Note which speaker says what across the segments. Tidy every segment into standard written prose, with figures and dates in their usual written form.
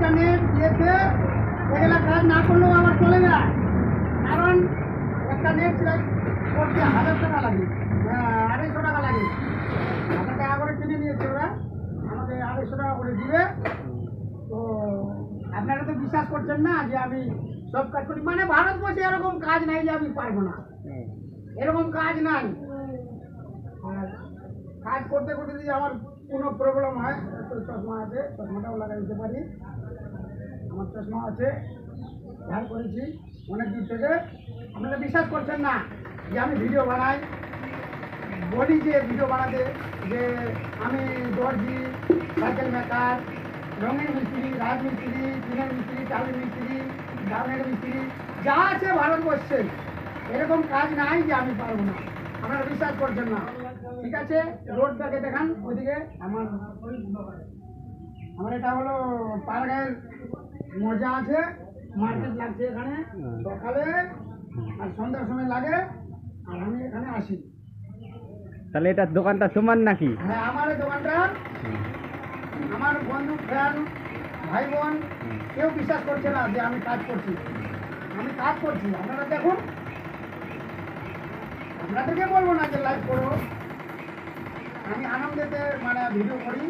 Speaker 1: Internet দিয়েছে, এগুলা কাজ না করলেও আমার চলে না। কারণ একটা নেট করতে 1000 টাকা লাগে, 250 টাকা লাগে। 1000 টাকা করে কিনে নিয়েছে ওরা, আমাকে 250 টাকা করে দিবে। তো আপনারা তো বিশ্বাস করছেন না যে আমি সব কাজ করি, মানে ভারতবর্ষে এরকম কাজ নাই যে আমি পারবো না, এরকম কাজ নাই। আর কাজ করতে করতে যদি আমার কোনো প্রবলেম হয়, তো চশমা আছে, চশমাটাও লাগাই দিতে পারি। আমার চশমা আছে, ধার করেছি অনেক দূর থেকে। আপনারা বিশ্বাস করছেন না যে আমি ভিডিও বানাই, বলি যে ভিডিও বানাতে যে আমি দর্জি, সাইকেল মেকার, রঙের মিস্ত্রি, রাজমিস্ত্রি, টিনের মিস্ত্রি, টালির মিস্ত্রি, ডাউনের মিস্ত্রি, যা আছে ভারতবর্ষে এরকম কাজ নাই যে আমি পারবো না। আপনারা বিশ্বাস করছেন না, ঠিক আছে? রোডটাকে দেখান ওইদিকে। আমার এটা হলো পাড়াগাঁয়ের মজা আছে, মার্কেট লাগছে এখানে সকালে আর সন্ধ্যার সময় লাগে, আর আমি এখানে আসি।
Speaker 2: তাহলে এটা দোকানটা তোমার নাকি?
Speaker 1: হ্যাঁ, আমার এই দোকানটা আমার বন্ধু, ফ্রেন্ড, ভাই বোন কেউ বিশ্বাস করছে না যে আমি কাজ করছি। আমি কাজ করছি, আপনারা দেখুন। আপনাদেরকে বলবো না যে লাইক করো, আমি আনন্দেতে মানে ভিডিও করি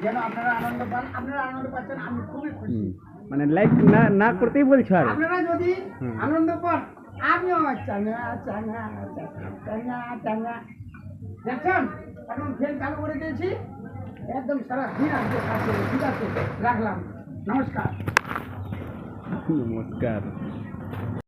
Speaker 1: যেন আপনারা আনন্দ পান। আপনারা আনন্দ পাচ্ছেন, আমি খুবই খুশি।
Speaker 2: মানে লাইক না না করতেই বলছো আর?
Speaker 1: আপনারা যদি আনন্দ পান, আমিও চাঙ্গা চাঙ্গা চাঙ্গা চাঙ্গা। দেখছেন এখন ফ্যান চালু করে দিয়েছি, একদম সারা দিন আসবে। ঠিক আছে, রাখলাম, নমস্কার।
Speaker 2: নমস্কার।